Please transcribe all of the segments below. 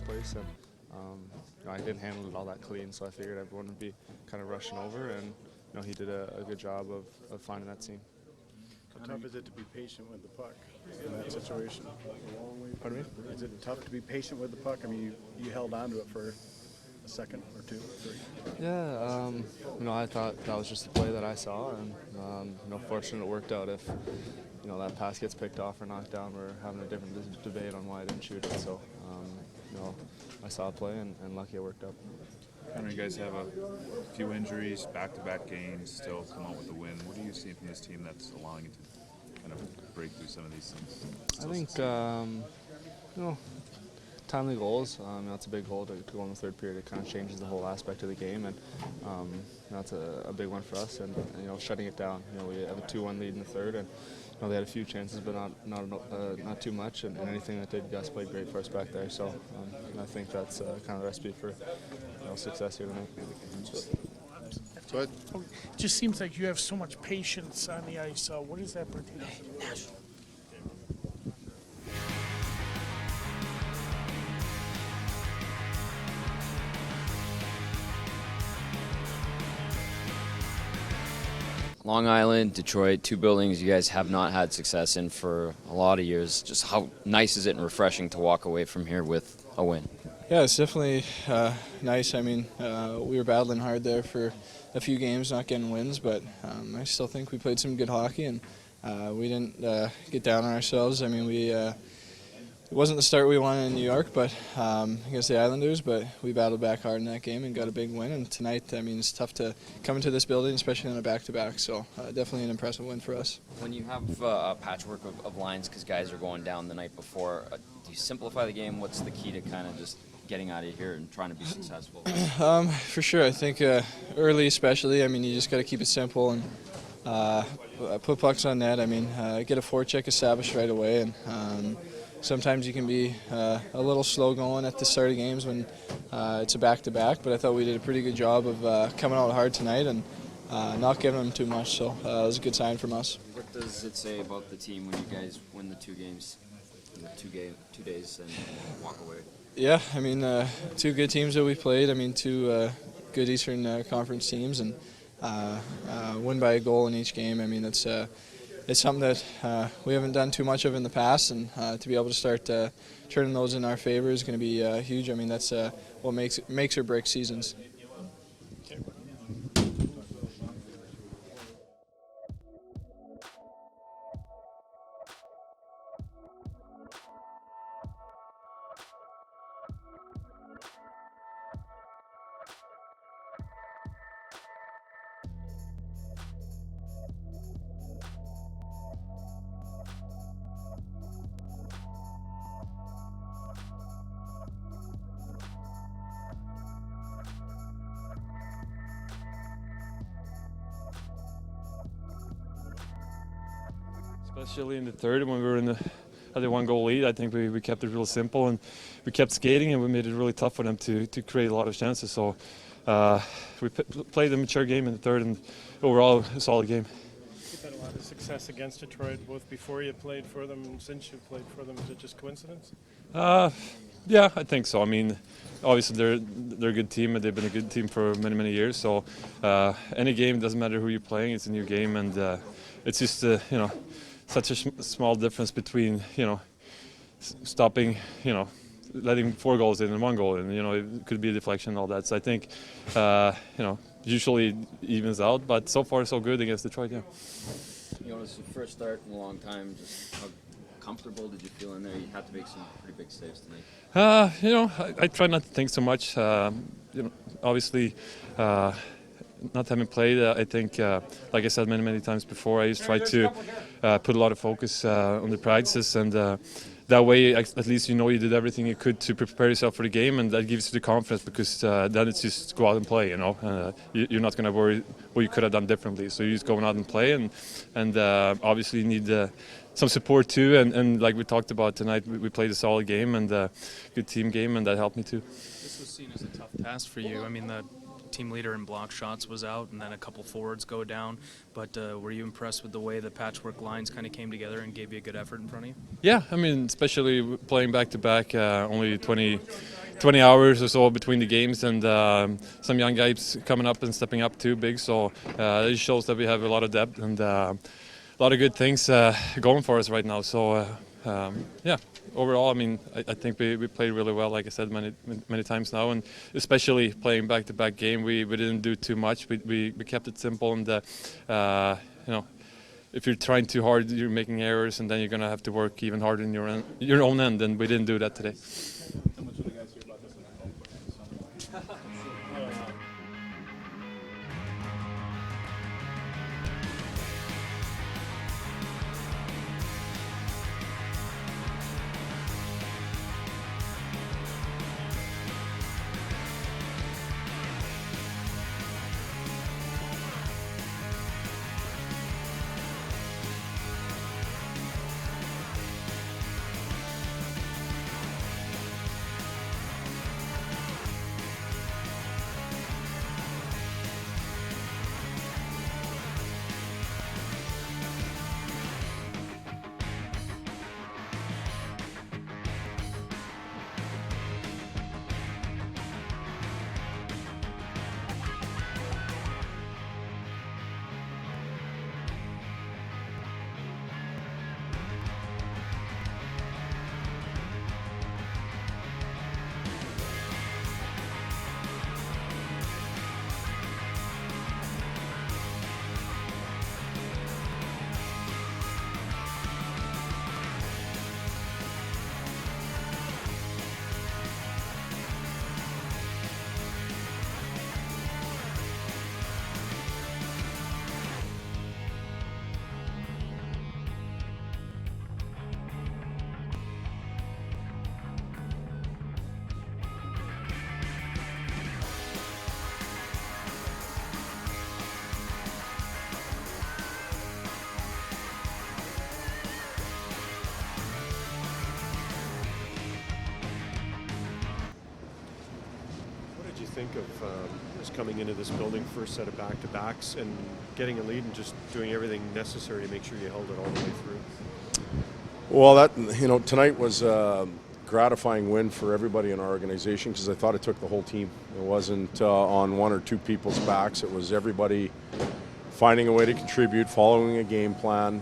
place, and I didn't handle it all that clean, so I figured everyone would be kind of rushing over, and he did a good job of finding that seam. How tough is it to be patient with the puck in that situation? Pardon me? Is it tough to be patient with the puck? I mean, you held on to it for a second or two, three. Yeah, I thought that was just the play that I saw, and fortunate it worked out. If that pass gets picked off or knocked down, we're having a different debate on why I didn't shoot it. So, I saw a play, and lucky it worked out. I know you guys have a few injuries, back-to-back games, still come out with a win. What are you seeing from this team that's allowing you to kind of break through some of these things? I think, timely goals. That's a big goal to go in the third period. It kind of changes the whole aspect of the game, and that's a big one for us. And shutting it down. We have a 2-1 lead in the third, and they had a few chances, but not too much. And anything that did, Gus played great for us back there. So I think that's kind of the recipe for success here tonight. Go ahead. It just seems like you have so much patience on the ice. What does that pertain to? Long Island, Detroit, two buildings you guys have not had success in for a lot of years. Just how nice is it and refreshing to walk away from here with a win? Yeah, it's definitely nice. I mean, we were battling hard there for a few games, not getting wins, but I still think we played some good hockey, and we didn't get down on ourselves. I mean, it wasn't the start we wanted in New York, but against the Islanders, but we battled back hard in that game and got a big win. And tonight, I mean, it's tough to come into this building, especially on a back-to-back. So definitely an impressive win for us. When you have a patchwork of lines because guys are going down the night before, do you simplify the game? What's the key to kind of just getting out of here and trying to be successful? For sure. I think early especially, I mean, you just got to keep it simple and put pucks on net. I mean, get a forecheck established right away, and sometimes you can be a little slow going at the start of games when it's a back-to-back, but I thought we did a pretty good job of coming out hard tonight and not giving them too much, so it was a good sign from us. What does it say about the team when you guys win the two games in the 2 days and walk away? Yeah, I mean, two good teams that we played. I mean, two good Eastern Conference teams, and win by a goal in each game. I mean, it's something that we haven't done too much of in the past, and to be able to start turning those in our favor is going to be huge. I mean, that's what makes or breaks seasons. Especially in the third, when we were at the 1-goal lead, I think we kept it real simple and we kept skating, and we made it really tough for them to create a lot of chances. So we played a mature game in the third, and overall a solid game. You've had a lot of success against Detroit, both before you played for them and since you played for them. Is it just coincidence? Yeah, I think so. I mean, obviously they're a good team, and they've been a good team for many years. So any game, doesn't matter who you're playing, it's a new game, and it's just such a small difference between stopping, letting 4 goals in and 1 goal, and it could be a deflection and all that. So I think usually it evens out, but so far so good against Detroit. Yeah. It's your first start in a long time. Just how comfortable did you feel in there? You had to make some pretty big saves tonight. I try not to think so much. Obviously. Not having played, I think, like I said many times before, I just try to put a lot of focus on the practices, and that way at least you did everything you could to prepare yourself for the game, and that gives you the confidence, because then it's just go out and play. You're not going to worry what you could have done differently, so you're just going out and play, and obviously you need some support too, and like we talked about tonight, we played a solid game and a good team game, and that helped me too. This was seen as a tough task for you. I mean, the team leader in block shots was out, and then a couple forwards go down. But were you impressed with the way the patchwork lines kind of came together and gave you a good effort in front of you? Yeah, I mean, especially playing back-to-back, only 20 hours or so between the games, and some young guys coming up and stepping up too big. So it shows that we have a lot of depth and a lot of good things going for us right now. So yeah, overall, I mean, I think we played really well, like I said many times now, and especially playing back-to-back game, we didn't do too much. We kept it simple, and you know, if you're trying too hard, you're making errors, and then you're gonna have to work even harder in your own end, and we didn't do that today. What did you think of just coming into this building, first set of back-to-backs, and getting a lead and just doing everything necessary to make sure you held it all the way through? Well, tonight was a gratifying win for everybody in our organization because I thought it took the whole team. It wasn't on one or two people's backs. It was everybody finding a way to contribute, following a game plan,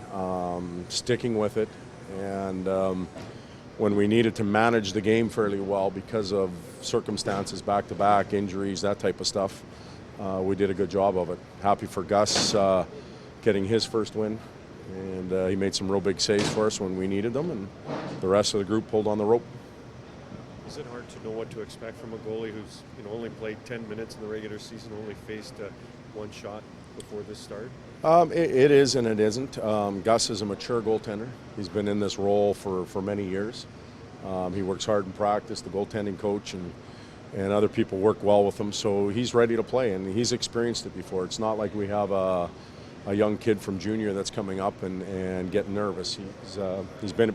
sticking with it, and when we needed to manage the game fairly well because of circumstances, back-to-back, injuries, that type of stuff, we did a good job of it. Happy for Gus getting his first win, and he made some real big saves for us when we needed them, and the rest of the group pulled on the rope. Is it hard to know what to expect from a goalie who's only played 10 minutes in the regular season, only faced one shot before this start? It is and it isn't. Gus is a mature goaltender. He's been in this role for many years. He works hard in practice. The goaltending coach and other people work well with him, so he's ready to play, and he's experienced it before. It's not like we have a young kid from junior that's coming up and getting nervous. He's been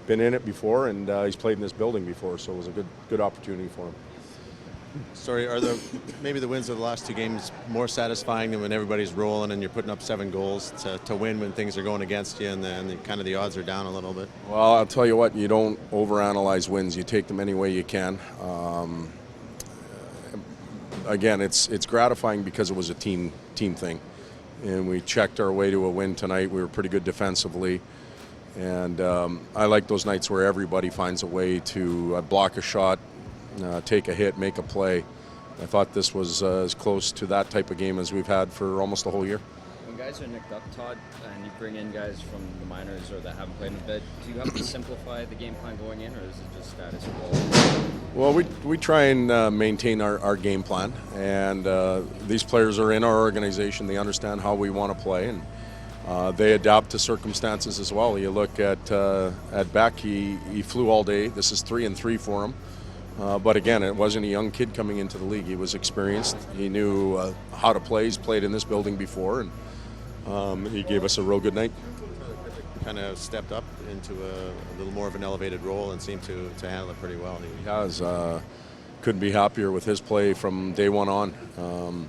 in it before, and he's played in this building before, so it was a good opportunity for him. Sorry, are maybe the wins of the last two games more satisfying than when everybody's rolling and you're putting up 7 goals to win when things are going against you and then kind of the odds are down a little bit? Well, I'll tell you what, you don't overanalyze wins. You take them any way you can. Again, it's gratifying because it was a team thing, and we checked our way to a win tonight. We were pretty good defensively, and I like those nights where everybody finds a way to block a shot, take a hit, make a play. I thought this was as close to that type of game as we've had for almost the whole year. When guys are nicked up, Todd, and you bring in guys from the minors or that haven't played in a bit, do you have to simplify the game plan going in, or is it just status quo? Well, we try and maintain our game plan, and these players are in our organization. They understand how we want to play, and they adapt to circumstances as well. You look at Beck, he flew all day. This is 3-3 for him. But again, it wasn't a young kid coming into the league. He was experienced. He knew how to play. He's played in this building before, and he gave us a real good night. Kind of stepped up into a little more of an elevated role and seemed to handle it pretty well. He has. couldn't be happier with his play from day one on.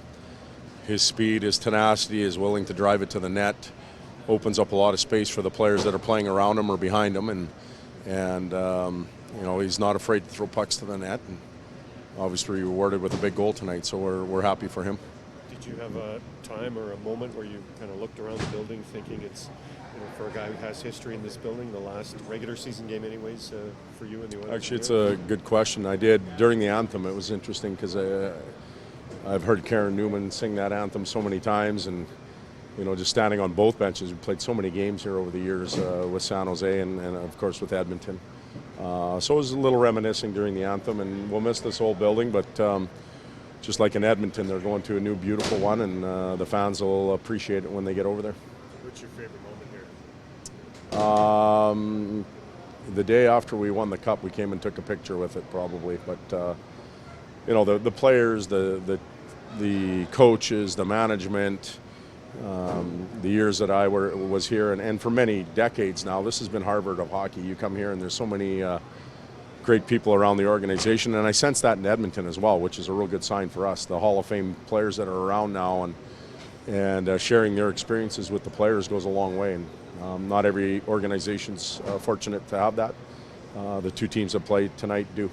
His speed, his tenacity, is willing to drive it to the net, opens up a lot of space for the players that are playing around him or behind him, and you know, he's not afraid to throw pucks to the net, and obviously rewarded with a big goal tonight, so we're happy for him. Did you have a time or a moment where you kind of looked around the building thinking it's, you know, for a guy who has history in this building, the last regular season game anyways, for you and the Oilers? Actually, it's a good question. I did during the anthem. It was interesting because I've heard Karen Newman sing that anthem so many times, and you know, just standing on both benches. We played so many games here over the years with San Jose and of course with Edmonton. So it was a little reminiscing during the anthem, and we'll miss this old building, but just like in Edmonton, they're going to a new beautiful one, and the fans will appreciate it when they get over there. What's your favorite moment here? The day after we won the cup, we came and took a picture with it probably, but you know, the players, the coaches, the management, the years that I was here, and for many decades now, this has been Harvard of hockey. You come here and there's so many great people around the organization, and I sense that in Edmonton as well, which is a real good sign for us. The Hall of Fame players that are around now and sharing their experiences with the players goes a long way, and not every organization's fortunate to have that. The two teams that played tonight do.